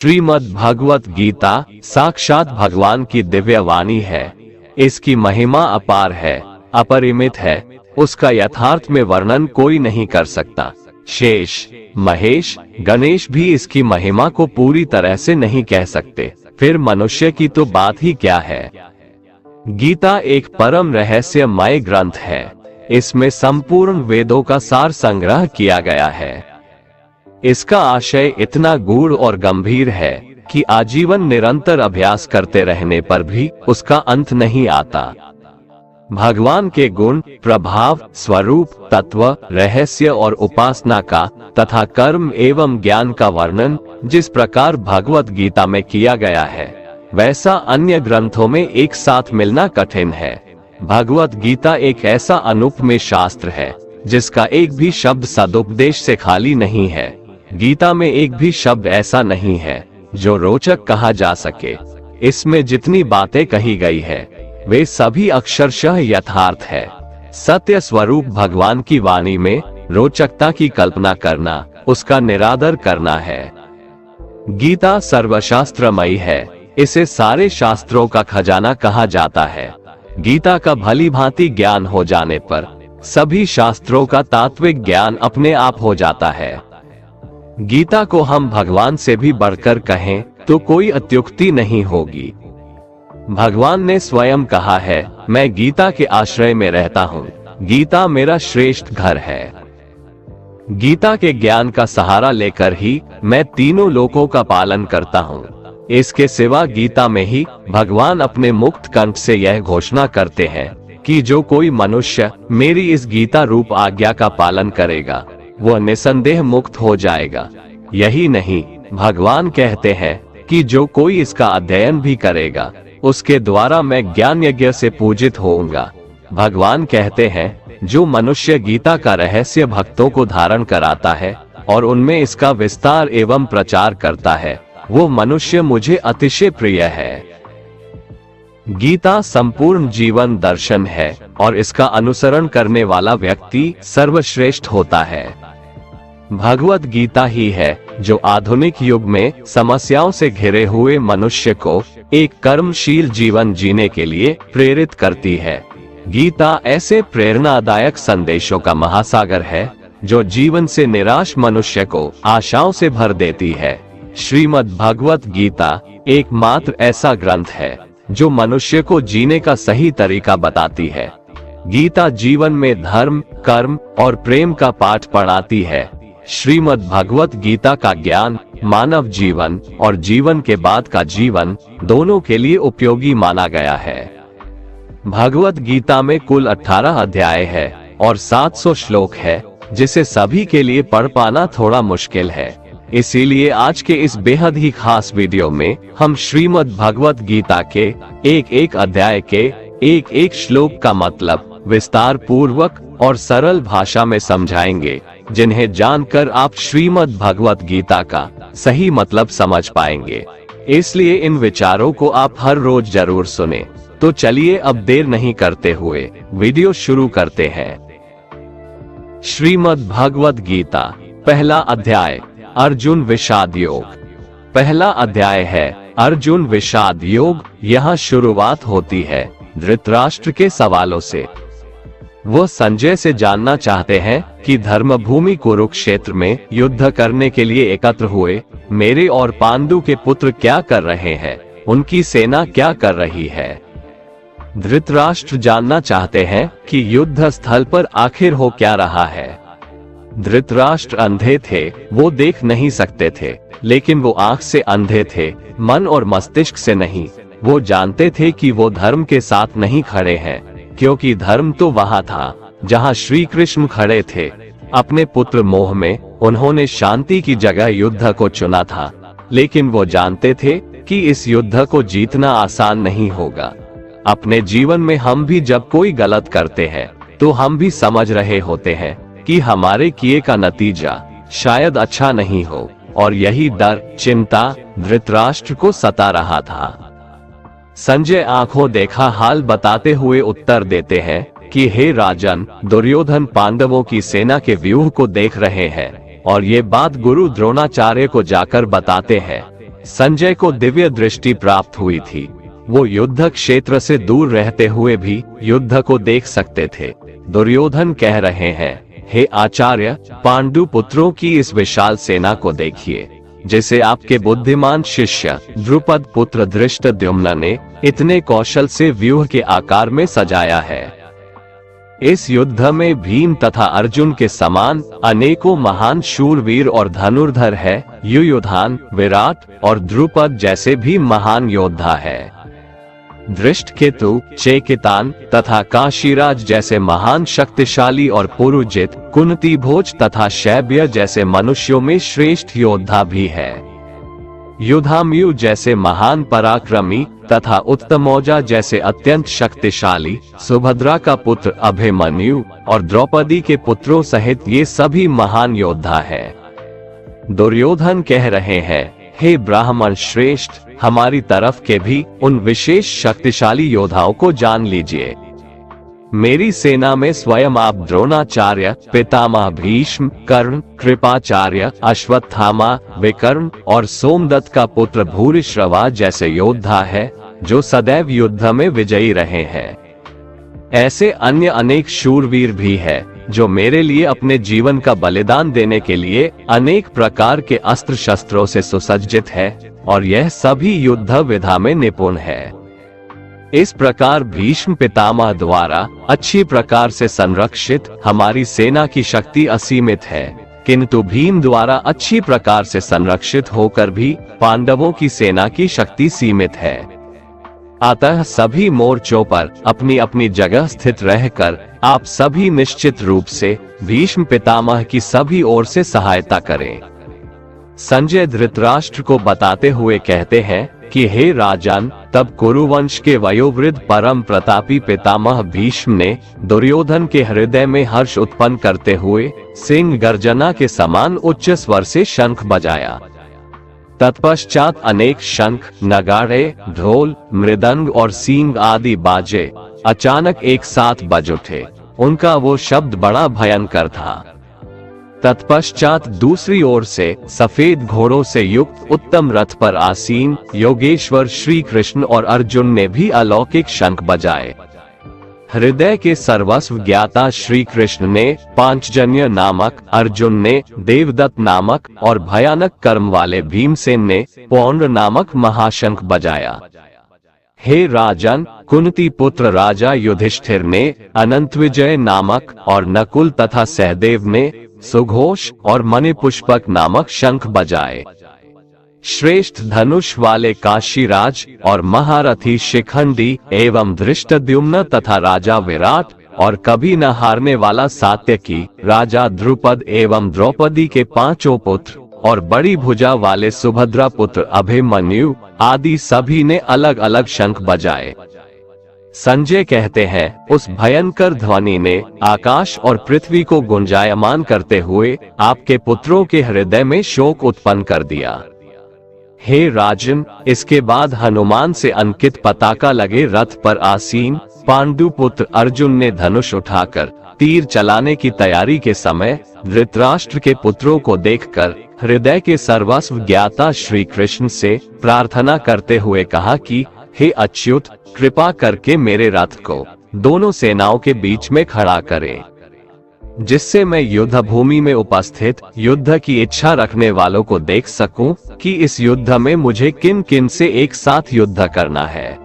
श्रीमद् भगवत गीता साक्षात भगवान की दिव्य वाणी है। इसकी महिमा अपार है, अपरिमित है। उसका यथार्थ में वर्णन कोई नहीं कर सकता। शेष, महेश, गणेश भी इसकी महिमा को पूरी तरह से नहीं कह सकते, फिर मनुष्य की तो बात ही क्या है। गीता एक परम रहस्यमय ग्रंथ है। इसमें संपूर्ण वेदों का सार संग्रह किया गया है। इसका आशय इतना गूढ़ और गंभीर है कि आजीवन निरंतर अभ्यास करते रहने पर भी उसका अंत नहीं आता। भगवान के गुण, प्रभाव, स्वरूप, तत्व, रहस्य और उपासना का तथा कर्म एवं ज्ञान का वर्णन जिस प्रकार भगवत गीता में किया गया है, वैसा अन्य ग्रंथों में एक साथ मिलना कठिन है। भगवत गीता एक ऐसा अनुपमेय शास्त्र है जिसका एक भी शब्द सदुपदेश से खाली नहीं है। गीता में एक भी शब्द ऐसा नहीं है जो रोचक कहा जा सके। इसमें जितनी बातें कही गई है वे सभी अक्षरशः यथार्थ है। सत्य स्वरूप भगवान की वाणी में रोचकता की कल्पना करना उसका निरादर करना है। गीता सर्वशास्त्रमयी है। इसे सारे शास्त्रों का खजाना कहा जाता है। गीता का भली भांति ज्ञान हो जाने पर सभी शास्त्रों का तात्विक ज्ञान अपने आप हो जाता है। गीता को हम भगवान से भी बढ़कर कहें तो कोई अत्युक्ति नहीं होगी। भगवान ने स्वयं कहा है, मैं गीता के आश्रय में रहता हूँ। गीता मेरा श्रेष्ठ घर है। गीता के ज्ञान का सहारा लेकर ही मैं तीनों लोकों का पालन करता हूँ। इसके सिवा गीता में ही भगवान अपने मुक्त कंठ से यह घोषणा करते हैं कि जो कोई मनुष्य मेरी इस गीता रूप आज्ञा का पालन करेगा वह निसंदेह मुक्त हो जाएगा। यही नहीं, भगवान कहते हैं कि जो कोई इसका अध्ययन भी करेगा उसके द्वारा मैं ज्ञान यज्ञ से पूजित होऊंगा। भगवान कहते हैं जो मनुष्य गीता का रहस्य भक्तों को धारण कराता है और उनमें इसका विस्तार एवं प्रचार करता है, वो मनुष्य मुझे अतिशय प्रिय है। गीता संपूर्ण जीवन दर्शन है और इसका अनुसरण करने वाला व्यक्ति सर्वश्रेष्ठ होता है। भगवत गीता ही है जो आधुनिक युग में समस्याओं से घिरे हुए मनुष्य को एक कर्मशील जीवन जीने के लिए प्रेरित करती है। गीता ऐसे प्रेरणादायक संदेशों का महासागर है जो जीवन से निराश मनुष्य को आशाओं से भर देती है। श्रीमद् भगवत गीता एकमात्र ऐसा ग्रंथ है जो मनुष्य को जीने का सही तरीका बताती है। गीता जीवन में धर्म, कर्म और प्रेम का पाठ पढ़ाती है। श्रीमद् भगवत गीता का ज्ञान मानव जीवन और जीवन के बाद का जीवन दोनों के लिए उपयोगी माना गया है। भगवत गीता में कुल 18 अध्याय है और 700 श्लोक है, जिसे सभी के लिए पढ़ पाना थोड़ा मुश्किल है। इसीलिए आज के इस बेहद ही खास वीडियो में हम श्रीमद् भगवत गीता के एक एक अध्याय के एक एक श्लोक का मतलब विस्तार पूर्वक और सरल भाषा में समझाएंगे, जिन्हें जानकर आप श्रीमद् भगवत गीता का सही मतलब समझ पाएंगे। इसलिए इन विचारों को आप हर रोज जरूर सुने। तो चलिए अब देर नहीं करते हुए वीडियो शुरू करते हैं। श्रीमद् भगवत गीता पहला अध्याय, अर्जुन विषाद योग। पहला अध्याय है अर्जुन विषाद योग। यहाँ शुरुआत होती है धृतराष्ट्र के सवालों से। वो संजय से जानना चाहते हैं कि धर्मभूमि कुरुक्षेत्र में युद्ध करने के लिए एकत्र हुए मेरे और पांडु के पुत्र क्या कर रहे हैं, उनकी सेना क्या कर रही है। धृतराष्ट्र जानना चाहते हैं कि युद्ध स्थल पर आखिर हो क्या रहा है। धृतराष्ट्र अंधे थे, वो देख नहीं सकते थे, लेकिन वो आंख से अंधे थे, मन और मस्तिष्क से नहीं। वो जानते थे कि वो धर्म के साथ नहीं खड़े हैं, क्योंकि धर्म तो वहां था जहां श्री कृष्ण खड़े थे। अपने पुत्र मोह में उन्होंने शांति की जगह युद्ध को चुना था, लेकिन वो जानते थे कि इस युद्ध को जीतना आसान नहीं होगा। अपने जीवन में हम भी जब कोई गलत करते हैं तो हम भी समझ रहे होते हैं कि हमारे किए का नतीजा शायद अच्छा नहीं हो, और यही डर, चिंता धृतराष्ट्र को सता रहा था। संजय आंखों देखा हाल बताते हुए उत्तर देते हैं कि हे राजन, दुर्योधन पांडवों की सेना के व्यूह को देख रहे हैं और ये बात गुरु द्रोणाचार्य को जाकर बताते हैं। संजय को दिव्य दृष्टि प्राप्त हुई थी। वो युद्ध क्षेत्र से दूर रहते हुए भी युद्ध को देख सकते थे। दुर्योधन कह रहे हैं, हे आचार्य, पांडु पुत्रों की इस विशाल सेना को देखिए, जिसे आपके बुद्धिमान शिष्य द्रुपद पुत्र धृष्टद्युम्न ने इतने कौशल से व्यूह के आकार में सजाया है। इस युद्ध में भीम तथा अर्जुन के समान अनेकों महान शूरवीर और धनुर्धर है। युयुधान, विराट और द्रुपद जैसे भी महान योद्धा है। धृष्टकेतु, चेकितान तथा काशीराज जैसे महान शक्तिशाली और पुरुजित, कुंती भोज तथा शैब्य जैसे मनुष्यों में श्रेष्ठ योद्धा भी है। युधामयु जैसे महान पराक्रमी तथा उत्तमौजा जैसे अत्यंत शक्तिशाली, सुभद्रा का पुत्र अभिमन्यु और द्रौपदी के पुत्रों सहित ये सभी महान योद्धा है। दुर्योधन कह रहे हैं, हे ब्राह्मण श्रेष्ठ, हमारी तरफ के भी उन विशेष शक्तिशाली योद्धाओं को जान लीजिए। मेरी सेना में स्वयं आप द्रोणाचार्य, पितामह भीष्म, कर्ण, कृपाचार्य, अश्वत्थामा, विकर्ण और सोमदत्त का पुत्र भूरिश्रवा जैसे योद्धा है, जो सदैव युद्ध में विजयी रहे हैं। ऐसे अन्य अनेक शूरवीर भी है, जो मेरे लिए अपने जीवन का बलिदान देने के लिए अनेक प्रकार के अस्त्र शस्त्रों से सुसज्जित है, और यह सभी युद्ध विधा में निपुण है। इस प्रकार भीष्म पितामह द्वारा अच्छी प्रकार से संरक्षित हमारी सेना की शक्ति असीमित है, किंतु भीम द्वारा अच्छी प्रकार से संरक्षित होकर भी पांडवों की सेना की शक्ति सीमित है। अतः सभी मोर्चों पर अपनी अपनी जगह स्थित रहकर आप सभी निश्चित रूप से भीष्म पितामह की सभी ओर से सहायता करें। संजय धृतराष्ट्र को बताते हुए कहते हैं कि हे राजन, तब कुरुवंश के वयोवृद्ध परम प्रतापी पितामह भीष्म ने दुर्योधन के हृदय में हर्ष उत्पन्न करते हुए सिंह गर्जना के समान उच्च स्वर से शंख बजाया। तत्पश्चात अनेक शंख, नगाड़े, ढोल, मृदंग और सींग आदि बाजे अचानक एक साथ बज उठे। उनका वो शब्द बड़ा भयंकर था। तत्पश्चात दूसरी ओर से सफेद घोड़ों से युक्त उत्तम रथ पर आसीन योगेश्वर श्री कृष्ण और अर्जुन ने भी अलौकिक शंख बजाए। हृदय के सर्वस्व ज्ञाता श्री कृष्ण ने पांचजन्य नामक, अर्जुन ने देवदत्त नामक और भयानक कर्म वाले भीमसेन ने पौंड्र नामक महाशंख बजाया। हे राजन, कुंती पुत्र राजा युधिष्ठिर ने अनंतविजय नामक और नकुल तथा सहदेव ने सुघोष और मणिपुष्पक नामक शंख बजाए। श्रेष्ठ धनुष वाले काशीराज और महारथी शिखंडी एवं धृष्टद्युम्न तथा राजा विराट और कभी न हारने वाला सात्यकी, राजा द्रुपद एवं द्रौपदी के पांचों पुत्र और बड़ी भुजा वाले सुभद्रा पुत्र अभिमन्यु आदि सभी ने अलग अलग शंख बजाए। संजय कहते हैं, उस भयंकर ध्वनि ने आकाश और पृथ्वी को गुंजायमान करते हुए आपके पुत्रों के हृदय में शोक उत्पन्न कर दिया। हे राजन, इसके बाद हनुमान से अंकित पताका लगे रथ पर आसीन पांडु पुत्र अर्जुन ने धनुष उठाकर तीर चलाने की तैयारी के समय धृतराष्ट्र के पुत्रों को देखकर हृदय के सर्वस्व ज्ञाता श्री कृष्ण से प्रार्थना करते हुए कहा कि हे अच्युत, कृपा करके मेरे रथ को दोनों सेनाओं के बीच में खड़ा करें, जिससे मैं युद्ध भूमि में उपस्थित युद्ध की इच्छा रखने वालों को देख सकूं कि इस युद्ध में मुझे किन किन से एक साथ युद्ध करना है।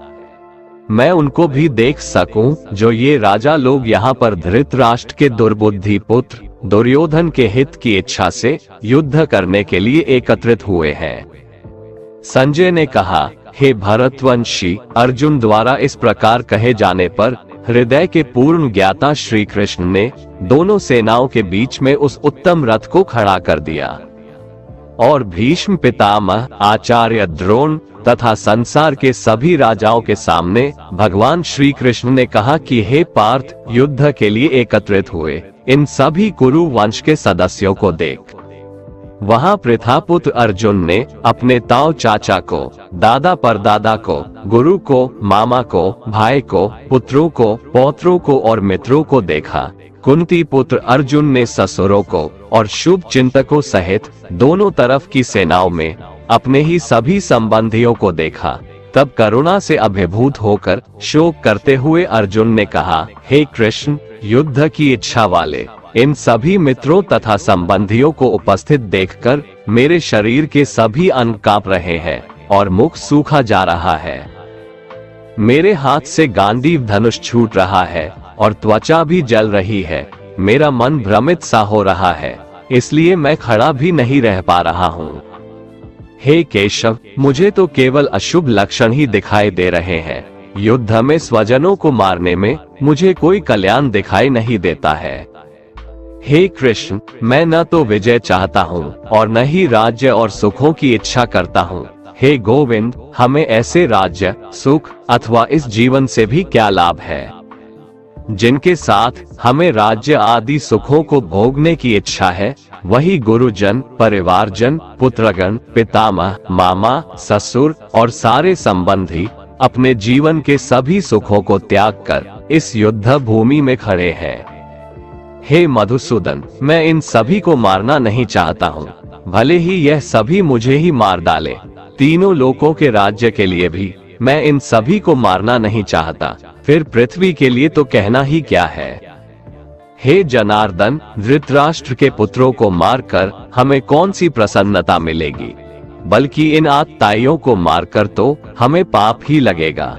मैं उनको भी देख सकूं जो ये राजा लोग यहाँ पर धृतराष्ट्र के दुर्बुद्धि पुत्र दुर्योधन के हित की इच्छा से युद्ध करने के लिए एकत्रित हुए हैं। संजय ने कहा, हे भरतवंशी, अर्जुन द्वारा इस प्रकार कहे जाने पर हृदय के पूर्ण ज्ञाता श्री कृष्ण ने दोनों सेनाओं के बीच में उस उत्तम रथ को खड़ा कर दिया और भीष्म पितामह, आचार्य द्रोण तथा संसार के सभी राजाओं के सामने भगवान श्री कृष्ण ने कहा कि हे पार्थ, युद्ध के लिए एकत्रित हुए इन सभी कुरु वंश के सदस्यों को देख। वहां प्रथापुत्र अर्जुन ने अपने ताऊ चाचा को, दादा परदादा को, गुरु को, मामा को, भाई को, पुत्रों को, पौत्रों को और मित्रों को देखा। कुंती पुत्र अर्जुन ने ससुरों को और शुभ चिंतकों सहित दोनों तरफ की सेनाओं में अपने ही सभी संबंधियों को देखा। तब करुणा से अभिभूत होकर शोक करते हुए अर्जुन ने कहा, हे कृष्ण, युद्ध की इच्छा वाले इन सभी मित्रों तथा संबंधियों को उपस्थित देखकर मेरे शरीर के सभी अंग कांप रहे हैं और मुख सूखा जा रहा है। मेरे हाथ से गांडीव धनुष छूट रहा है और त्वचा भी जल रही है। मेरा मन भ्रमित सा हो रहा है, इसलिए मैं खड़ा भी नहीं रह पा रहा हूँ। हे केशव, मुझे तो केवल अशुभ लक्षण ही दिखाई दे रहे हैं। युद्ध में स्वजनों को मारने में मुझे कोई कल्याण दिखाई नहीं देता है। हे कृष्ण, मैं न तो विजय चाहता हूँ और न ही राज्य और सुखों की इच्छा करता हूँ। हे गोविंद, हमें ऐसे राज्य, सुख अथवा इस जीवन से भी क्या लाभ है जिनके साथ हमें राज्य आदि सुखों को भोगने की इच्छा है। वही गुरुजन, परिवारजन, पुत्रगण, पितामह, मामा, ससुर और सारे संबंधी अपने जीवन के सभी सुखों को त्याग कर इस युद्ध भूमि में खड़े हैं। हे मधुसूदन, मैं इन सभी को मारना नहीं चाहता हूँ, भले ही यह सभी मुझे ही मार डाले। तीनों लोकों के राज्य के लिए भी मैं इन सभी को मारना नहीं चाहता, फिर पृथ्वी के लिए तो कहना ही क्या है। हे जनार्दन, धृतराष्ट्र के पुत्रों को मारकर हमें कौन सी प्रसन्नता मिलेगी, बल्कि इन आतताइयों को मारकर तो हमें पाप ही लगेगा।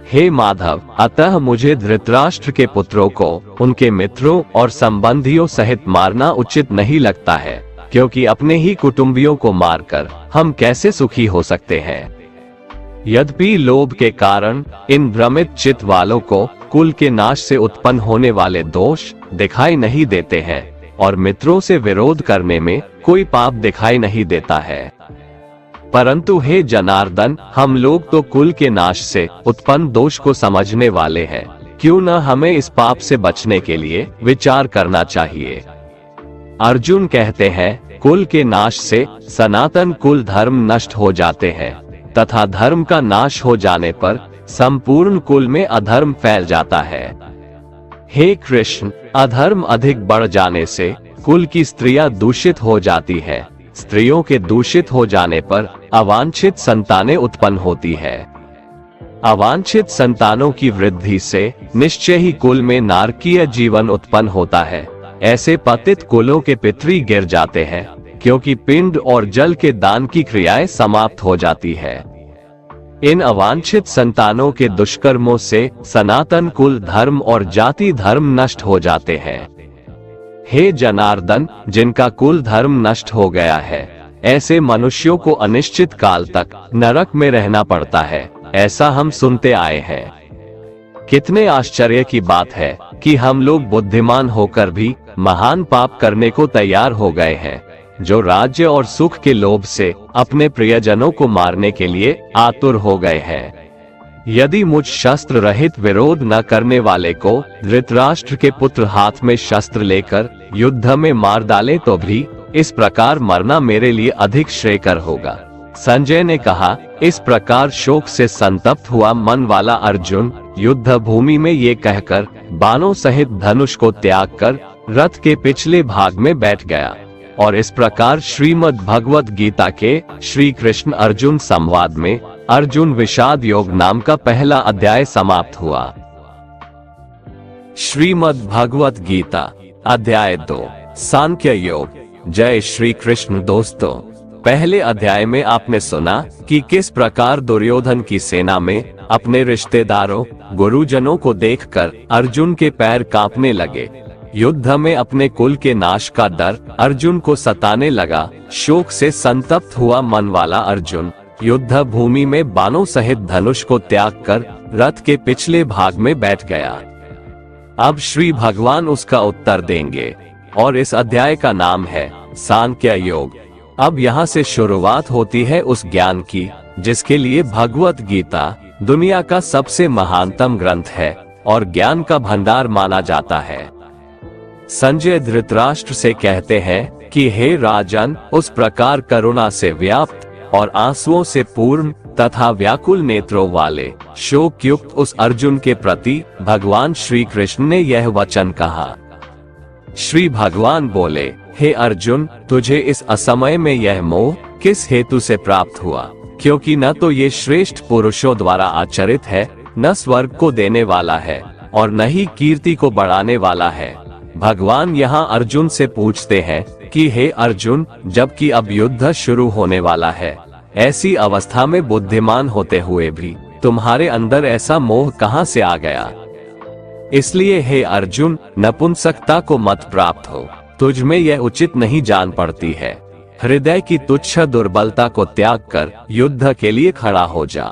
हे माधव, अतः मुझे धृतराष्ट्र के पुत्रों को उनके मित्रों और संबंधियों सहित मारना उचित नहीं लगता है, क्योंकि अपने ही कुटुंबियों को मारकर हम कैसे सुखी हो सकते हैं। यद्यपि लोभ के कारण इन भ्रमित चित्त वालों को कुल के नाश से उत्पन्न होने वाले दोष दिखाई नहीं देते हैं और मित्रों से विरोध करने में कोई पाप दिखाई नहीं देता है, परंतु हे जनार्दन, हम लोग तो कुल के नाश से उत्पन्न दोष को समझने वाले हैं। क्यों न हमें इस पाप से बचने के लिए विचार करना चाहिए। अर्जुन कहते हैं, कुल के नाश से सनातन कुल धर्म नष्ट हो जाते हैं तथा धर्म का नाश हो जाने पर संपूर्ण कुल में अधर्म फैल जाता है। हे कृष्ण, अधर्म अधिक बढ़ जाने से कुल की स्त्रियां दूषित हो जाती है। स्त्रियों के दूषित हो जाने पर अवांछित संतानें उत्पन्न होती है। अवांछित संतानों की वृद्धि से निश्चय ही कुल में नारकीय जीवन उत्पन्न होता है। ऐसे पतित कुलों के पितरी गिर जाते हैं, क्योंकि पिंड और जल के दान की क्रियाएं समाप्त हो जाती है। इन अवांछित संतानों के दुष्कर्मों से सनातन कुल धर्म और जाति धर्म नष्ट हो जाते हैं। हे जनार्दन, जिनका कुल धर्म नष्ट हो गया है, ऐसे मनुष्यों को अनिश्चित काल तक नरक में रहना पड़ता है, ऐसा हम सुनते आए हैं। कितने आश्चर्य की बात है कि हम लोग बुद्धिमान होकर भी महान पाप करने को तैयार हो गए हैं, जो राज्य और सुख के लोभ से अपने प्रियजनों को मारने के लिए आतुर हो गए हैं। यदि मुझ शस्त्र रहित विरोध न करने वाले को धृतराष्ट्र के पुत्र हाथ में शस्त्र लेकर युद्ध में मार डाले तो भी इस प्रकार मरना मेरे लिए अधिक श्रेयकर होगा। संजय ने कहा, इस प्रकार शोक से संतप्त हुआ मन वाला अर्जुन युद्ध भूमि में ये कहकर बाणों सहित धनुष को त्याग कर रथ के पिछले भाग में बैठ गया। और इस प्रकार श्रीमद् भगवत गीता के श्री कृष्ण अर्जुन संवाद में अर्जुन विषाद योग नाम का पहला अध्याय समाप्त हुआ। श्रीमद् भगवत गीता अध्याय 2 सांख्य योग। जय श्री कृष्ण। दोस्तों, पहले अध्याय में आपने सुना कि किस प्रकार दुर्योधन की सेना में अपने रिश्तेदारों, गुरुजनों को देखकर अर्जुन के पैर कांपने लगे। युद्ध में अपने कुल के नाश का डर अर्जुन को सताने लगा। शोक से संतप्त हुआ मन वाला अर्जुन युद्ध भूमि में बाणों सहित धनुष को त्याग कर रथ के पिछले भाग में बैठ गया। अब श्री भगवान उसका उत्तर देंगे और इस अध्याय का नाम है सांख्य योग। अब यहाँ से शुरुआत होती है उस ज्ञान की जिसके लिए भगवत गीता दुनिया का सबसे महानतम ग्रंथ है और ज्ञान का भंडार माना जाता है। संजय धृतराष्ट्र से कहते हैं कि हे राजन, उस प्रकार करुणा से व्याप्त और आंसुओं से पूर्ण तथा व्याकुल नेत्रों वाले शोक युक्त उस अर्जुन के प्रति भगवान श्री कृष्ण ने यह वचन कहा। श्री भगवान बोले, हे अर्जुन, तुझे इस असमय में यह मोह किस हेतु से प्राप्त हुआ, क्योंकि न तो ये श्रेष्ठ पुरुषों द्वारा आचरित है, न स्वर्ग को देने वाला है और न ही कीर्ति को बढ़ाने वाला है। भगवान यहाँ अर्जुन से पूछते हैं कि हे अर्जुन, जबकि अब युद्ध शुरू होने वाला है, ऐसी अवस्था में बुद्धिमान होते हुए भी तुम्हारे अंदर ऐसा मोह कहाँ से आ गया? इसलिए हे अर्जुन, नपुंसकता को मत प्राप्त हो, तुझ में यह उचित नहीं जान पड़ती है। हृदय की तुच्छ दुर्बलता को त्याग कर युद्ध के लिए खड़ा हो जा।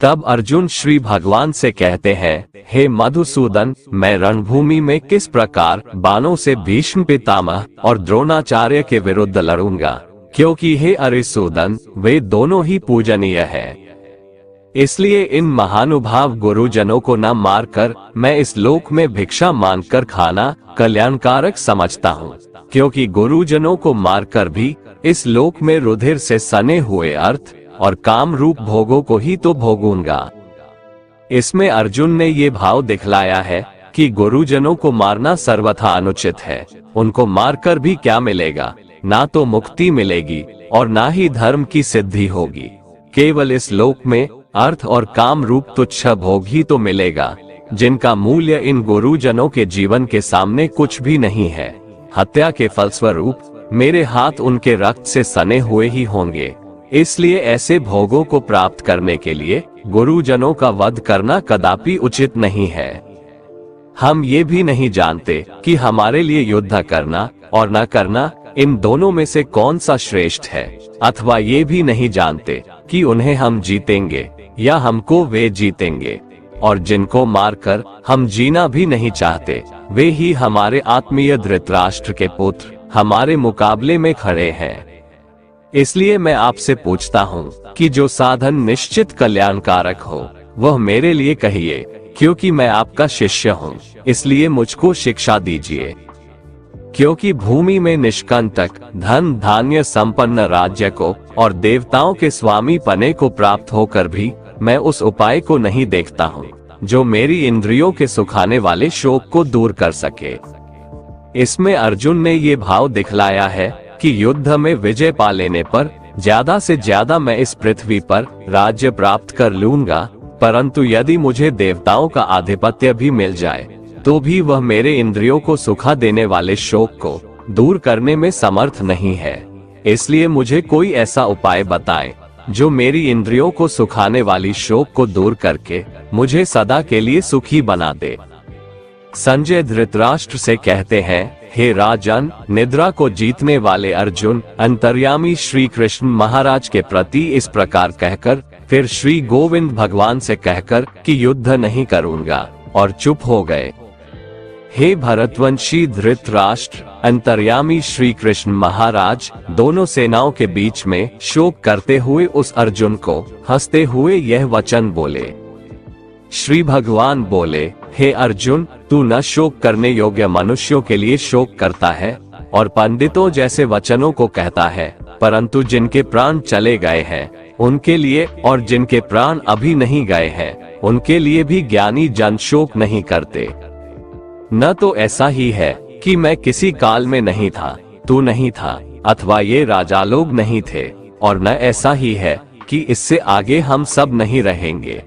तब अर्जुन श्री भगवान से कहते हैं, हे मधुसूदन, मैं रणभूमि में किस प्रकार बाणों से भीष्म पितामह और द्रोणाचार्य के विरुद्ध लड़ूंगा, क्योंकि हे अरिसूदन, वे दोनों ही पूजनीय हैं। इसलिए इन महानुभाव गुरुजनों को न मारकर मैं इस लोक में भिक्षा मांगकर खाना कल्याणकारक समझता हूँ, क्योंकि गुरुजनों को मारकर भी इस लोक में रुधिर से सने हुए अर्थ और काम रूप भोगों को ही तो भोगूंगा। इसमें अर्जुन ने ये भाव दिखलाया है कि गुरुजनों को मारना सर्वथा अनुचित है। उनको मारकर भी क्या मिलेगा? ना तो मुक्ति मिलेगी और ना ही धर्म की सिद्धि होगी। केवल इस लोक में अर्थ और काम रूप तुच्छ भोग ही तो मिलेगा, जिनका मूल्य इन गुरुजनों के जीवन के सामने कुछ भी नहीं है। हत्या के फलस्वरूप मेरे हाथ उनके रक्त से सने हुए ही होंगे। इसलिए ऐसे भोगों को प्राप्त करने के लिए गुरुजनों का वध करना कदापि उचित नहीं है। हम ये भी नहीं जानते कि हमारे लिए युद्ध करना और न करना, इन दोनों में से कौन सा श्रेष्ठ है, अथवा ये भी नहीं जानते कि उन्हें हम जीतेंगे या हमको वे जीतेंगे। और जिनको मारकर हम जीना भी नहीं चाहते, वे ही हमारे आत्मीय धृतराष्ट्र के पुत्र हमारे मुकाबले में खड़े हैं। इसलिए मैं आपसे पूछता हूँ कि जो साधन निश्चित कल्याणकारक हो वह मेरे लिए कहिए, क्योंकि मैं आपका शिष्य हूँ। इसलिए मुझको शिक्षा दीजिए, क्योंकि भूमि में निष्कंटक धन धान्य संपन्न राज्य को और देवताओं के स्वामी पने को प्राप्त होकर भी मैं उस उपाय को नहीं देखता हूँ जो मेरी इंद्रियों के सुखाने वाले शोक को दूर कर सके। इसमें अर्जुन ने ये भाव दिखलाया है कि युद्ध में विजय पा लेने पर ज्यादा से ज्यादा मैं इस पृथ्वी पर राज्य प्राप्त कर लूंगा, परंतु यदि मुझे देवताओं का आधिपत्य भी मिल जाए तो भी वह मेरे इंद्रियों को सुखा देने वाले शोक को दूर करने में समर्थ नहीं है। इसलिए मुझे कोई ऐसा उपाय बताएं जो मेरी इंद्रियों को सुखाने वाली शोक को दूर करके मुझे सदा के लिए सुखी बना दे। संजय धृतराष्ट्र से कहते हैं, हे राजन, निद्रा को जीतने वाले अर्जुन अंतर्यामी श्री कृष्ण महाराज के प्रति इस प्रकार कहकर फिर श्री गोविंद भगवान से कहकर कि युद्ध नहीं करूंगा और चुप हो गए। हे भरतवंशी धृतराष्ट्र, अंतर्यामी श्री कृष्ण महाराज दोनों सेनाओं के बीच में शोक करते हुए उस अर्जुन को हंसते हुए यह वचन बोले। श्री भगवान बोले, हे अर्जुन, तू न शोक करने योग्य मनुष्यों के लिए शोक करता है और पंडितों जैसे वचनों को कहता है, परंतु जिनके प्राण चले गए हैं उनके लिए और जिनके प्राण अभी नहीं गए हैं उनके लिए भी ज्ञानी जन शोक नहीं करते। न तो ऐसा ही है कि मैं किसी काल में नहीं था, तू नहीं था, अथवा ये राजा लोग नहीं थे, और न ऐसा ही है कि इससे आगे हम सब नहीं रहेंगे।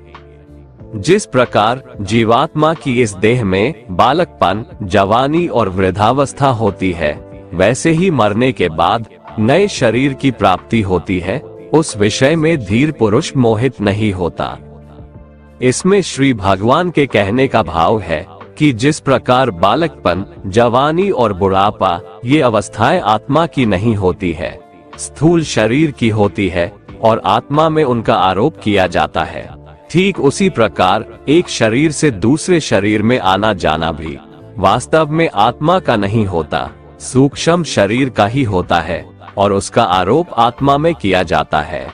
जिस प्रकार जीवात्मा की इस देह में बालकपन, जवानी और वृद्धावस्था होती है, वैसे ही मरने के बाद नए शरीर की प्राप्ति होती है। उस विषय में धीर पुरुष मोहित नहीं होता। इसमें श्री भगवान के कहने का भाव है कि जिस प्रकार बालकपन, जवानी और बुढ़ापा ये अवस्थाएं आत्मा की नहीं होती है, स्थूल शरीर की होती है और आत्मा में उनका आरोप किया जाता है, ठीक उसी प्रकार एक शरीर से दूसरे शरीर में आना जाना भी वास्तव में आत्मा का नहीं होता, सूक्ष्म शरीर का ही होता है और उसका आरोप आत्मा में किया जाता है।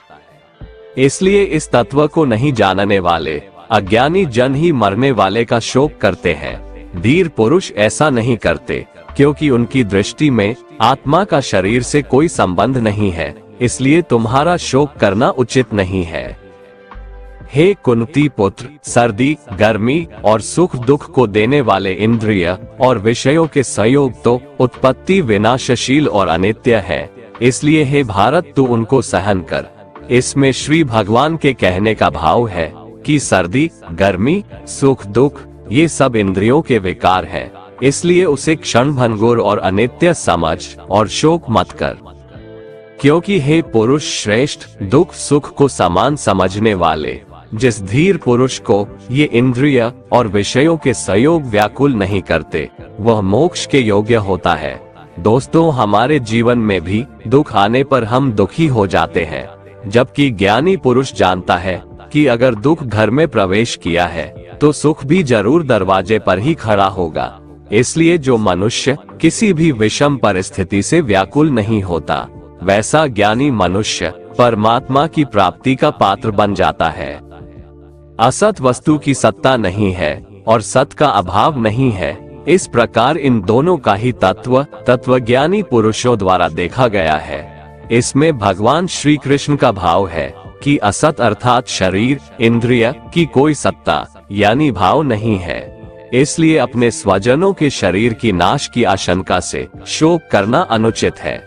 इसलिए इस तत्व को नहीं जानने वाले अज्ञानी जन ही मरने वाले का शोक करते हैं। धीर पुरुष ऐसा नहीं करते, क्योंकि उनकी दृष्टि में आत्मा का शरीर से कोई संबंध नहीं है, इसलिए तुम्हारा शोक करना उचित नहीं है। हे कुंती पुत्र, सर्दी, गर्मी और सुख दुख को देने वाले इंद्रिय और विषयों के संयोग तो उत्पत्ति विनाशशील और अनित्य है, इसलिए हे भारत तू उनको सहन कर। इसमें श्री भगवान के कहने का भाव है कि सर्दी, गर्मी, सुख, दुख ये सब इंद्रियों के विकार हैं, इसलिए उसे क्षण भंगुर और अनित्य समझ और शोक मत कर। क्योंकि हे पुरुष श्रेष्ठ, दुख सुख को समान समझने वाले जिस धीर पुरुष को ये इंद्रिय और विषयों के संयोग व्याकुल नहीं करते, वह मोक्ष के योग्य होता है। दोस्तों, हमारे जीवन में भी दुख आने पर हम दुखी हो जाते हैं, जबकि ज्ञानी पुरुष जानता है कि अगर दुख घर में प्रवेश किया है तो सुख भी जरूर दरवाजे पर ही खड़ा होगा। इसलिए जो मनुष्य किसी भी विषम परिस्थिति से व्याकुल नहीं होता, वैसा ज्ञानी मनुष्य परमात्मा की प्राप्ति का पात्र बन जाता है। असत वस्तु की सत्ता नहीं है और सत का अभाव नहीं है। इस प्रकार इन दोनों का ही तत्वज्ञानी पुरुषों द्वारा देखा गया है। इसमें भगवान श्री कृष्ण का भाव है कि असत अर्थात शरीर, इंद्रिय की कोई सत्ता यानी भाव नहीं है। इसलिए अपने स्वजनों के शरीर की नाश की आशंका से शोक करना अनुचित है।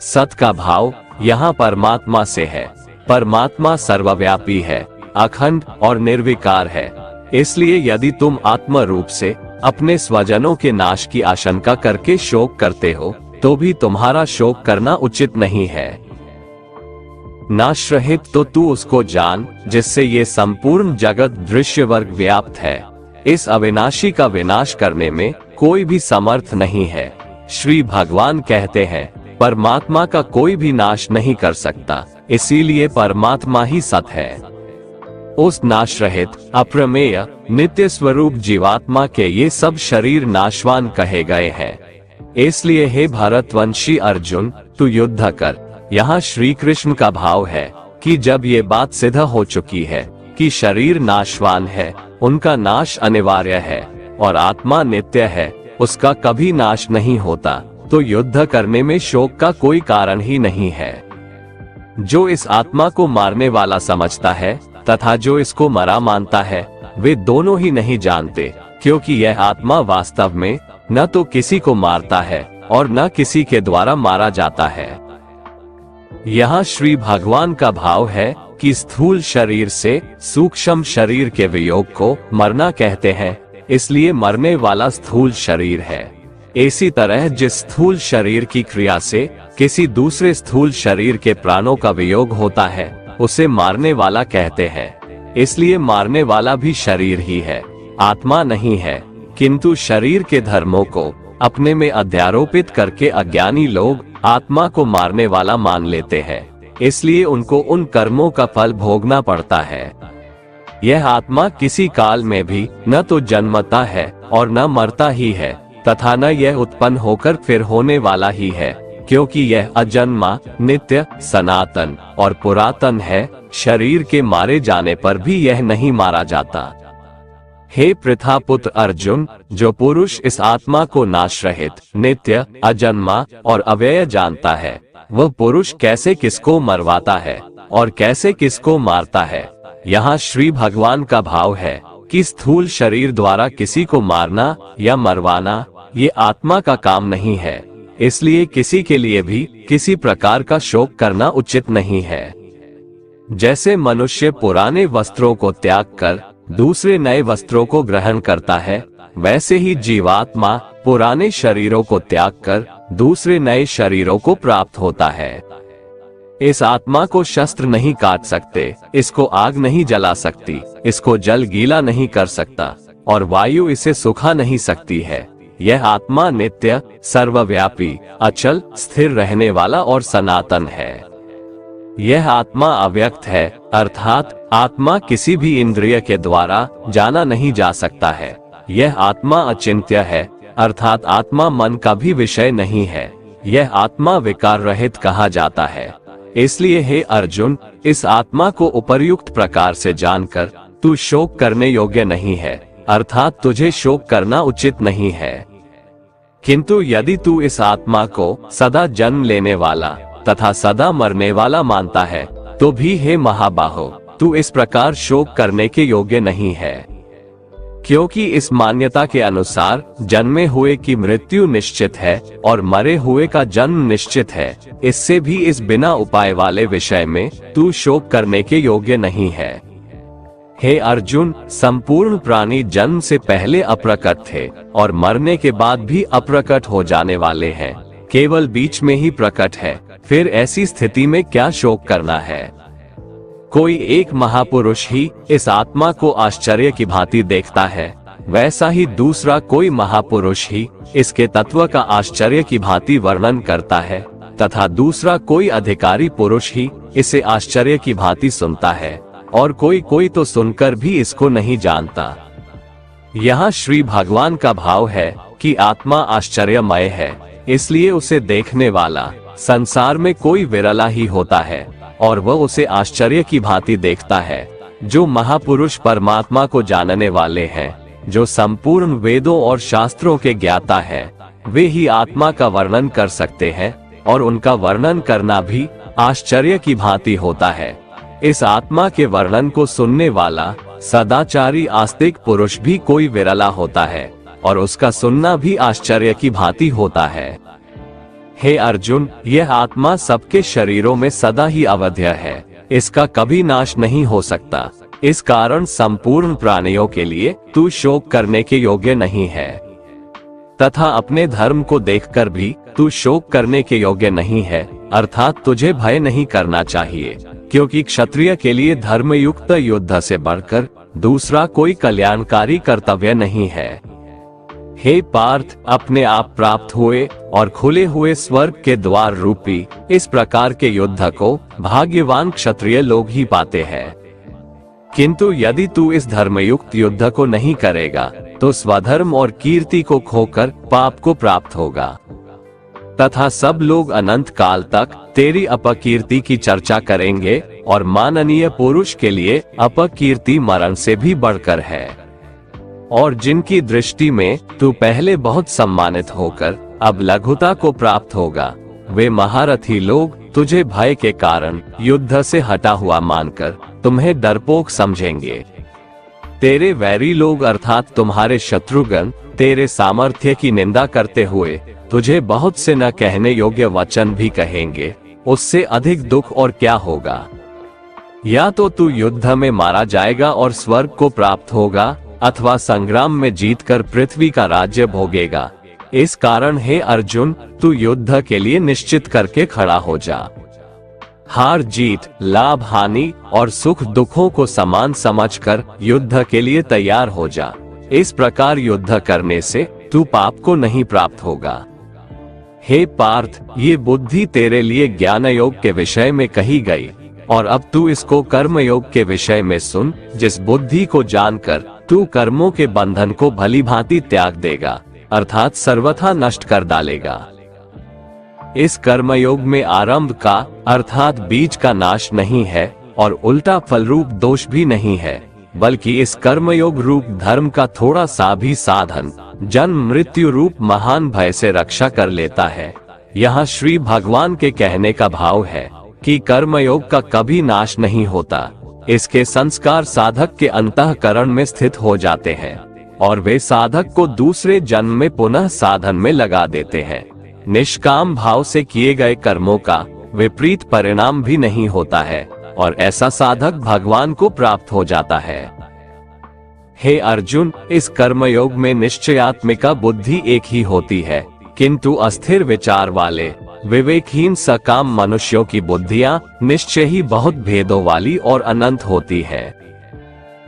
सत का भाव यहाँ परमात्मा से है। परमात्मा सर्वव्यापी है, अखंड और निर्विकार है। इसलिए यदि तुम आत्म रूप से अपने स्वजनों के नाश की आशंका करके शोक करते हो तो भी तुम्हारा शोक करना उचित नहीं है। नाश रहित तो तू उसको जान जिससे ये संपूर्ण जगत दृश्य वर्ग व्याप्त है। इस अविनाशी का विनाश करने में कोई भी समर्थ नहीं है। श्री भगवान कहते हैं परमात्मा का कोई भी नाश नहीं कर सकता, इसीलिए परमात्मा ही सत है। उस नाश रहित अप्रमेय नित्य स्वरूप जीवात्मा के ये सब शरीर नाशवान कहे गए हैं। इसलिए हे भारतवंशी अर्जुन, तू युद्ध कर। यहाँ श्री कृष्ण का भाव है कि जब ये बात सिद्ध हो चुकी है कि शरीर नाशवान है, उनका नाश अनिवार्य है और आत्मा नित्य है, उसका कभी नाश नहीं होता, तो युद्ध करने में शोक का कोई कारण ही नहीं है। जो इस आत्मा को मारने वाला समझता है तथा जो इसको मरा मानता है, वे दोनों ही नहीं जानते, क्योंकि यह आत्मा वास्तव में न तो किसी को मारता है और न किसी के द्वारा मारा जाता है। यहाँ श्री भगवान का भाव है कि स्थूल शरीर से सूक्ष्म शरीर के वियोग को मरना कहते हैं, इसलिए मरने वाला स्थूल शरीर है। इसी तरह जिस स्थूल शरीर की क्रिया से किसी दूसरे स्थूल शरीर के प्राणों का वियोग होता है, उसे मारने वाला कहते हैं। इसलिए मारने वाला भी शरीर ही है, आत्मा नहीं है। किंतु शरीर के धर्मों को अपने में अध्यारोपित करके अज्ञानी लोग आत्मा को मारने वाला मान लेते हैं, इसलिए उनको उन कर्मों का फल भोगना पड़ता है। यह आत्मा किसी काल में भी न तो जन्मता है और न मरता ही है, तथा न यह उत्पन्न होकर फिर होने वाला ही है, क्योंकि यह अजन्मा, नित्य, सनातन और पुरातन है। शरीर के मारे जाने पर भी यह नहीं मारा जाता। हे पृथापुत्र अर्जुन, जो पुरुष इस आत्मा को नाश रहित, नित्य, अजन्मा और अव्यय जानता है, वह पुरुष कैसे किसको मरवाता है और कैसे किसको मारता है। यहाँ श्री भगवान का भाव है कि स्थूल शरीर द्वारा किसी को मारना या मरवाना ये आत्मा का काम नहीं है, इसलिए किसी के लिए भी किसी प्रकार का शोक करना उचित नहीं है। जैसे मनुष्य पुराने वस्त्रों को त्याग कर दूसरे नए वस्त्रों को ग्रहण करता है, वैसे ही जीवात्मा पुराने शरीरों को त्याग कर दूसरे नए शरीरों को प्राप्त होता है। इस आत्मा को शस्त्र नहीं काट सकते, इसको आग नहीं जला सकती, इसको जल गीला नहीं कर सकता और वायु इसे सुखा नहीं सकती है। यह आत्मा नित्य, सर्वव्यापी, अचल, स्थिर रहने वाला और सनातन है। यह आत्मा अव्यक्त है, अर्थात आत्मा किसी भी इंद्रिय के द्वारा जाना नहीं जा सकता है। यह आत्मा अचिंत्य है, अर्थात आत्मा मन का भी विषय नहीं है। यह आत्मा विकार रहित कहा जाता है। इसलिए हे अर्जुन, इस आत्मा को उपर्युक्त प्रकार से जानकर तू शोक करने योग्य नहीं है, अर्थात तुझे शोक करना उचित नहीं है। किंतु यदि तू इस आत्मा को सदा जन्म लेने वाला तथा सदा मरने वाला मानता है, तो भी हे महाबाहो, तू इस प्रकार शोक करने के योग्य नहीं है। क्योंकि इस मान्यता के अनुसार जन्मे हुए की मृत्यु निश्चित है और मरे हुए का जन्म निश्चित है, इससे भी इस बिना उपाय वाले विषय में तू शोक करने के योग्य नहीं है। हे अर्जुन, संपूर्ण प्राणी जन्म से पहले अप्रकट थे और मरने के बाद भी अप्रकट हो जाने वाले हैं, केवल बीच में ही प्रकट है। फिर ऐसी स्थिति में क्या शोक करना है? कोई एक महापुरुष ही इस आत्मा को आश्चर्य की भांति देखता है, वैसा ही दूसरा कोई महापुरुष ही इसके तत्व का आश्चर्य की भांति वर्णन करता है, तथा दूसरा कोई अधिकारी पुरुष ही इसे आश्चर्य की भांति सुनता है, और कोई तो सुनकर भी इसको नहीं जानता। यहाँ श्री भगवान का भाव है कि आत्मा आश्चर्यमय है, इसलिए उसे देखने वाला संसार में कोई विरला ही होता है और वह उसे आश्चर्य की भांति देखता है। जो महापुरुष परमात्मा को जानने वाले हैं, जो संपूर्ण वेदों और शास्त्रों के ज्ञाता हैं, वे ही आत्मा का वर्णन कर सकते हैं और उनका वर्णन करना भी आश्चर्य की भांति होता है। इस आत्मा के वर्णन को सुनने वाला सदाचारी आस्तिक पुरुष भी कोई विरला होता है और उसका सुनना भी आश्चर्य की भांति होता है। हे अर्जुन, यह आत्मा सबके शरीरों में सदा ही अवध्य है, इसका कभी नाश नहीं हो सकता। इस कारण संपूर्ण प्राणियों के लिए तू शोक करने के योग्य नहीं है, तथा अपने धर्म को देखकर भी तू शोक करने के योग्य नहीं है, अर्थात तुझे भय नहीं करना चाहिए, क्योंकि क्षत्रिय के लिए धर्मयुक्त युद्ध से बढ़कर दूसरा कोई कल्याणकारी कर्तव्य नहीं है। हे पार्थ, अपने आप प्राप्त हुए और खुले हुए स्वर्ग के द्वार रूपी इस प्रकार के युद्ध को भाग्यवान क्षत्रिय लोग ही पाते हैं। किंतु यदि तू इस धर्मयुक्त युद्ध को नहीं करेगा तो स्वधर्म और कीर्ति को खोकर पाप को प्राप्त होगा, तथा सब लोग अनंत काल तक तेरी अपकीर्ति की चर्चा करेंगे और माननीय पुरुष के लिए अपकीर्ति मरण से भी बढ़कर है। और जिनकी दृष्टि में तू पहले बहुत सम्मानित होकर अब लघुता को प्राप्त होगा, वे महारथी लोग तुझे भय के कारण युद्ध से हटा हुआ मानकर तुम्हें डरपोक समझेंगे। तेरे वैरी लोग अर्थात तुम्हारे शत्रुगण तेरे सामर्थ्य की निंदा करते हुए तुझे बहुत से न कहने योग्य वचन भी कहेंगे। उससे अधिक दुख और क्या होगा? या तो तू युद्ध में मारा जाएगा और स्वर्ग को प्राप्त होगा, अथवा संग्राम में जीतकर पृथ्वी का राज्य भोगेगा। इस कारण हे अर्जुन, तू युद्ध के लिए निश्चित करके खड़ा हो जा। हार जीत, लाभ हानि और सुख दुखों को समान समझकर युद्ध के लिए तैयार हो जा। इस प्रकार युद्ध करने से तू पाप को नहीं प्राप्त होगा। हे पार्थ, ये बुद्धि तेरे लिए ज्ञान योग के विषय में कही गई, और अब तू इसको कर्म योग के विषय में सुन। जिस बुद्धि को जानकर तू कर्मों के बंधन को भली भांति त्याग देगा, अर्थात सर्वथा नष्ट कर डालेगा। इस कर्मयोग में आरंभ का अर्थात बीज का नाश नहीं है और उल्टा फल रूप दोष भी नहीं है, बल्कि इस कर्मयोग रूप धर्म का थोड़ा सा भी साधन जन्म मृत्यु रूप महान भय से रक्षा कर लेता है। यहाँ श्री भगवान के कहने का भाव है कि कर्मयोग का कभी नाश नहीं होता। इसके संस्कार साधक के अंतःकरण में स्थित हो जाते हैं और वे साधक को दूसरे जन्म में पुनः साधन में लगा देते हैं। निष्काम भाव से किए गए कर्मों का विपरीत परिणाम भी नहीं होता है और ऐसा साधक भगवान को प्राप्त हो जाता है। हे अर्जुन, इस कर्मयोग में निश्चयात्मिका बुद्धि एक ही होती है, किंतु अस्थिर विचार वाले विवेकहीन सकाम मनुष्यों की बुद्धियां निश्चय ही बहुत भेदों वाली और अनंत होती है।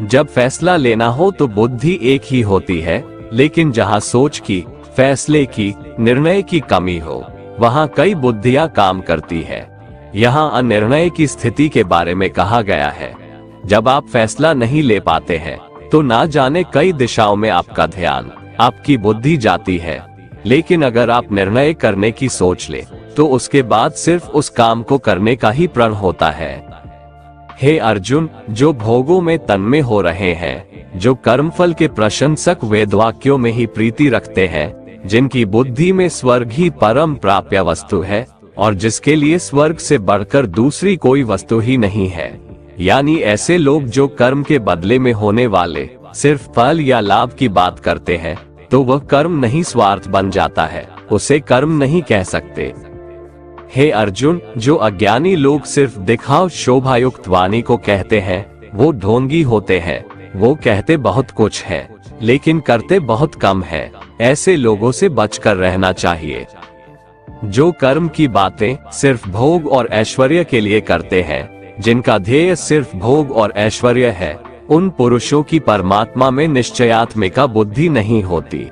जब फैसला लेना हो तो बुद्धि एक ही होती है, लेकिन जहां सोच की, फैसले की, निर्णय की कमी हो, वहां कई बुद्धियां काम करती है। यहाँ अनिर्णय की स्थिति के बारे में कहा गया है। जब आप फैसला नहीं ले पाते हैं तो ना जाने कई दिशाओं में आपका ध्यान, आपकी बुद्धि जाती है, लेकिन अगर आप निर्णय करने की सोच ले तो उसके बाद सिर्फ उस काम को करने का ही प्रण होता है। हे अर्जुन, जो भोगों में तन्मय हो रहे हैं, जो कर्मफल के प्रशंसक वेदवाक्यों में ही प्रीति रखते हैं, जिनकी बुद्धि में स्वर्ग ही परम प्राप्य वस्तु है और जिसके लिए स्वर्ग से बढ़कर दूसरी कोई वस्तु ही नहीं है, यानी ऐसे लोग जो कर्म के बदले में होने वाले सिर्फ फल या लाभ की बात करते हैं तो वह कर्म नहीं स्वार्थ बन जाता है, उसे कर्म नहीं कह सकते। हे अर्जुन, जो अज्ञानी लोग सिर्फ दिखाव शोभायुक्त वाणी को कहते हैं वो ढोंगी होते हैं। वो कहते बहुत कुछ है लेकिन करते बहुत कम है। ऐसे लोगों से बचकर रहना चाहिए। जो कर्म की बातें सिर्फ भोग और ऐश्वर्य के लिए करते हैं, जिनका ध्येय सिर्फ भोग और ऐश्वर्य है, उन पुरुषों की परमात्मा में निश्चयात्मिका बुद्धि नहीं होती।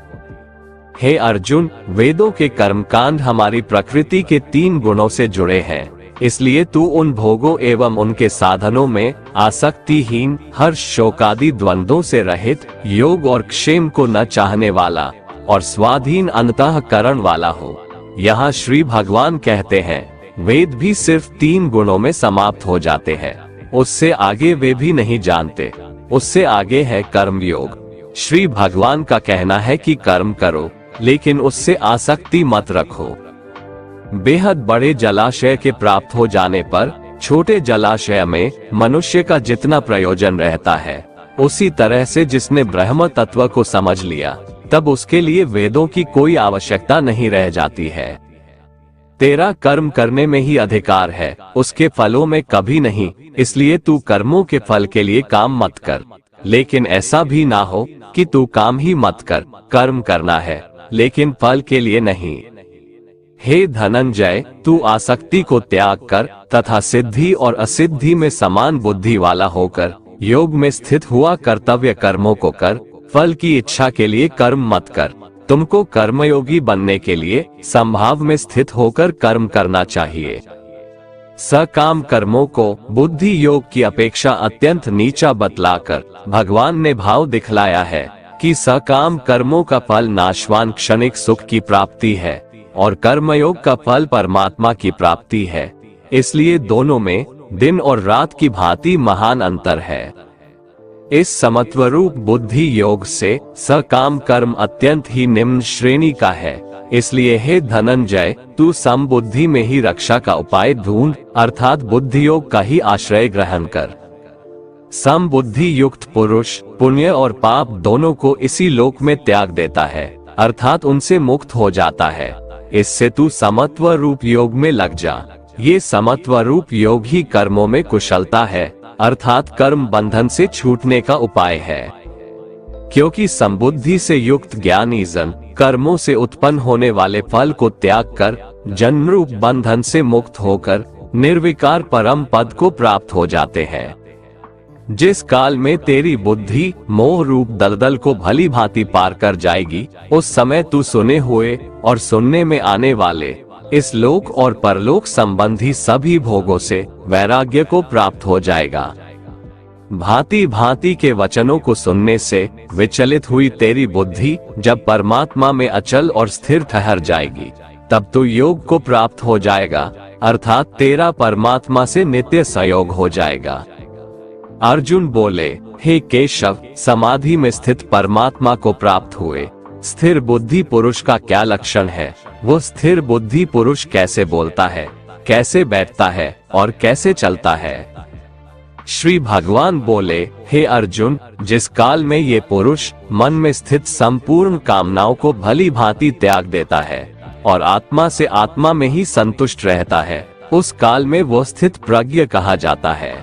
हे अर्जुन, वेदों के कर्मकांड हमारी प्रकृति के 3 गुणों से जुड़े हैं, इसलिए तू उन भोगों एवं उनके साधनों में आसक्तिहीन, हर्ष शोकादि द्वंद्वों से रहित, योग और क्षेम को न चाहने वाला और स्वाधीन अंतःकरण वाला हो। यहाँ श्री भगवान कहते हैं वेद भी सिर्फ 3 गुणों में समाप्त हो जाते हैं, उससे आगे वे भी नहीं जानते। उससे आगे है कर्मयोग। श्री भगवान का कहना है कि कर्म करो लेकिन उससे आसक्ति मत रखो। बेहद बड़े जलाशय के प्राप्त हो जाने पर छोटे जलाशय में मनुष्य का जितना प्रयोजन रहता है, उसी तरह से जिसने ब्रह्म तत्व को समझ लिया तब उसके लिए वेदों की कोई आवश्यकता नहीं रह जाती है। तेरा कर्म करने में ही अधिकार है, उसके फलों में कभी नहीं। इसलिए तू कर्मों के फल के लिए काम मत कर, लेकिन ऐसा भी ना हो कि तू काम ही मत कर। कर्म करना है लेकिन फल के लिए नहीं। हे धनंजय, तू आसक्ति को त्याग कर तथा सिद्धि और असिद्धि में समान बुद्धि वाला होकर योग में स्थित हुआ कर्तव्य कर्मों को कर। फल की इच्छा के लिए कर्म मत कर। तुमको कर्मयोगी बनने के लिए संभाव में स्थित होकर कर्म करना चाहिए। सकाम कर्मों को बुद्धि योग की अपेक्षा अत्यंत नीचा बतलाकर भगवान ने भाव दिखलाया है कि सकाम कर्मों का फल नाशवान क्षणिक सुख की प्राप्ति है और कर्मयोग का फल परमात्मा की प्राप्ति है। इसलिए दोनों में दिन और रात की भांति महान अंतर है। इस समत्वरूप बुद्धि योग से सकाम कर्म अत्यंत ही निम्न श्रेणी का है। इसलिए हे धनंजय, तू समबुद्धि में ही रक्षा का उपाय ढूंढ, अर्थात बुद्धि योग का ही आश्रय ग्रहण कर। समबुद्धि युक्त पुरुष पुण्य और पाप दोनों को इसी लोक में त्याग देता है, अर्थात उनसे मुक्त हो जाता है। इससे तू समत्व रूप योग में लग जा। ये समत्व रूप योग ही कर्मों में कुशलता है, अर्थात कर्म बंधन से छूटने का उपाय है। क्योंकि समबुद्धि से युक्त ज्ञानी जन कर्मों से उत्पन्न होने वाले फल को त्याग कर जन्म रूप बंधन से मुक्त होकर निर्विकार परम पद को प्राप्त हो जाते हैं। जिस काल में तेरी बुद्धि मोह रूप दलदल को भली भांति पार कर जाएगी, उस समय तू सुने हुए और सुनने में आने वाले इस लोक और परलोक संबंधी सभी भोगों से वैराग्य को प्राप्त हो जाएगा। भांति भांति के वचनों को सुनने से विचलित हुई तेरी बुद्धि जब परमात्मा में अचल और स्थिर ठहर जाएगी, तब तो योग को प्राप्त हो जाएगा, अर्थात तेरा परमात्मा से नित्य संयोग हो जाएगा। अर्जुन बोले, हे केशव, समाधि में स्थित परमात्मा को प्राप्त हुए स्थिर बुद्धि पुरुष का क्या लक्षण है? वो स्थिर बुद्धि पुरुष कैसे बोलता है, कैसे बैठता है और कैसे चलता है? श्री भगवान बोले, हे अर्जुन, जिस काल में ये पुरुष मन में स्थित संपूर्ण कामनाओं को भली भांति त्याग देता है और आत्मा से आत्मा में ही संतुष्ट रहता है, उस काल में वो स्थित प्रज्ञ कहा जाता है।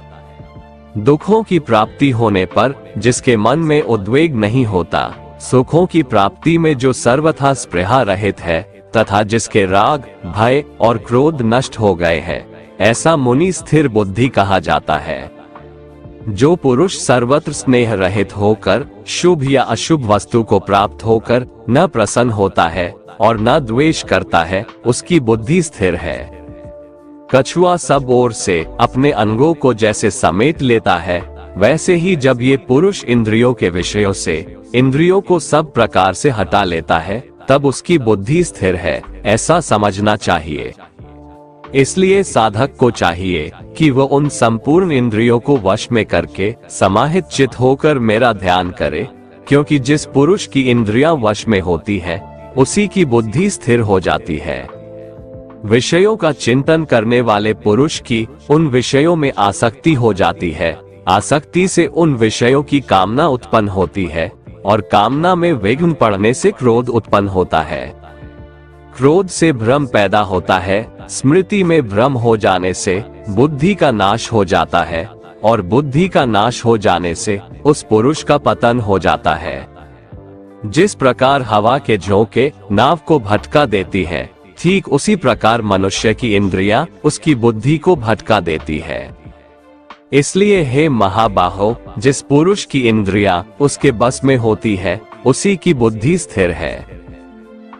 दुखों की प्राप्ति होने पर जिसके मन में उद्वेग नहीं होता, सुखों की प्राप्ति में जो सर्वथा स्पृहा रहित है तथा जिसके राग, भय और क्रोध नष्ट हो गए हैं, ऐसा मुनि स्थिर बुद्धि कहा जाता है। जो पुरुष सर्वत्र स्नेह रहित होकर शुभ या अशुभ वस्तु को प्राप्त होकर न प्रसन्न होता है और न द्वेष करता है, उसकी बुद्धि स्थिर है। कछुआ सब ओर से अपने अंगों को जैसे समेट लेता है, वैसे ही जब ये पुरुष इंद्रियों के विषयों से इंद्रियों को सब प्रकार से हटा लेता है, तब उसकी बुद्धि स्थिर है, ऐसा समझना चाहिए। इसलिए साधक को चाहिए कि वह उन संपूर्ण इंद्रियों को वश में करके समाहित चित होकर मेरा ध्यान करे, क्योंकि जिस पुरुष की इंद्रियां वश में होती है, उसी की बुद्धि स्थिर हो जाती है। विषयों का चिंतन करने वाले पुरुष की उन विषयों में आसक्ति हो जाती है, आसक्ति से उन विषयों की कामना उत्पन्न होती है और कामना में विघ्न पड़ने से क्रोध उत्पन्न होता है। क्रोध से भ्रम पैदा होता है, स्मृति में भ्रम हो जाने से बुद्धि का नाश हो जाता है और बुद्धि का नाश हो जाने से उस पुरुष का पतन हो जाता है। जिस प्रकार हवा के झोंके नाव को भटका देती है, ठीक उसी प्रकार मनुष्य की इंद्रियां उसकी बुद्धि को भटका देती है। इसलिए हे महाबाहो, जिस पुरुष की इंद्रियां उसके बस में होती है, उसी की बुद्धि स्थिर है।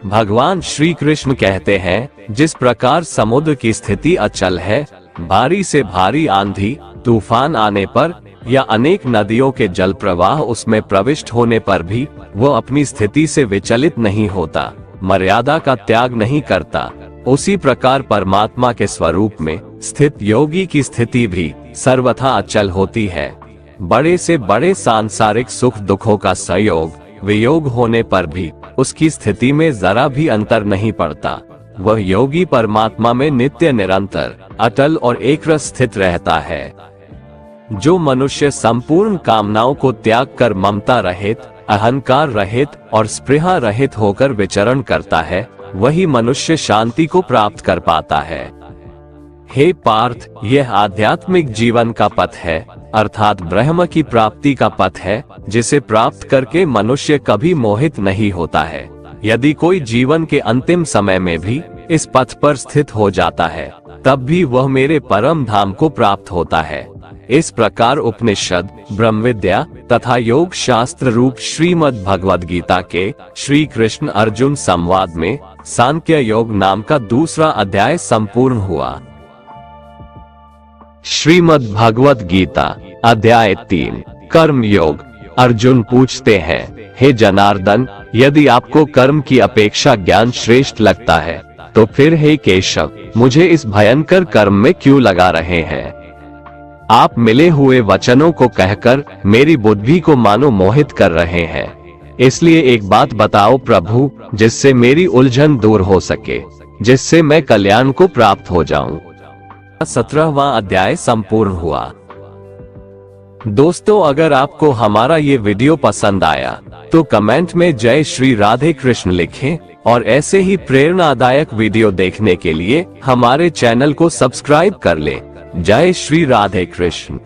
भगवान श्री कृष्ण कहते हैं, जिस प्रकार समुद्र की स्थिति अचल है, भारी से भारी आंधी तूफान आने पर या अनेक नदियों के जल प्रवाह उसमें प्रविष्ट होने पर भी वह अपनी स्थिति से विचलित नहीं होता, मर्यादा का त्याग नहीं करता, उसी प्रकार परमात्मा के स्वरूप में स्थित योगी की स्थिति भी सर्वथा अचल होती है। बड़े से बड़े सांसारिक सुख दुखों का संयोग वियोग होने पर भी उसकी स्थिति में जरा भी अंतर नहीं पड़ता। वह योगी परमात्मा में नित्य निरंतर अटल और एकरस स्थित रहता है। जो मनुष्य संपूर्ण कामनाओं को त्याग कर ममता रहित, अहंकार रहित और स्पृहा रहित होकर विचरण करता है, वही मनुष्य शांति को प्राप्त कर पाता है। हे पार्थ, यह आध्यात्मिक जीवन का पथ है, अर्थात ब्रह्म की प्राप्ति का पथ है, जिसे प्राप्त करके मनुष्य कभी मोहित नहीं होता है। यदि कोई जीवन के अंतिम समय में भी इस पथ पर स्थित हो जाता है, तब भी वह मेरे परम धाम को प्राप्त होता है। इस प्रकार उपनिषद, ब्रह्म विद्या तथा योग शास्त्र रूप श्रीमद् भगवद गीता के श्री कृष्ण अर्जुन संवाद में सांख्य योग नाम का दूसरा अध्याय संपूर्ण हुआ। श्रीमद् भगवद गीता अध्याय 3 कर्म योग। अर्जुन पूछते हैं, हे जनार्दन, यदि आपको कर्म की अपेक्षा ज्ञान श्रेष्ठ लगता है, तो फिर हे केशव, मुझे इस भयंकर कर्म में क्यों लगा रहे हैं? आप मिले हुए वचनों को कहकर मेरी बुद्धि को मानो मोहित कर रहे हैं। इसलिए एक बात बताओ प्रभु, जिससे मेरी उलझन दूर हो सके, जिससे मैं कल्याण को प्राप्त हो जाऊं। 17वां अध्याय संपूर्ण हुआ। दोस्तों, अगर आपको हमारा ये वीडियो पसंद आया तो कमेंट में जय श्री राधे कृष्ण लिखें और ऐसे ही प्रेरणादायक वीडियो देखने के लिए हमारे चैनल को सब्सक्राइब कर लें। जय श्री राधे कृष्ण।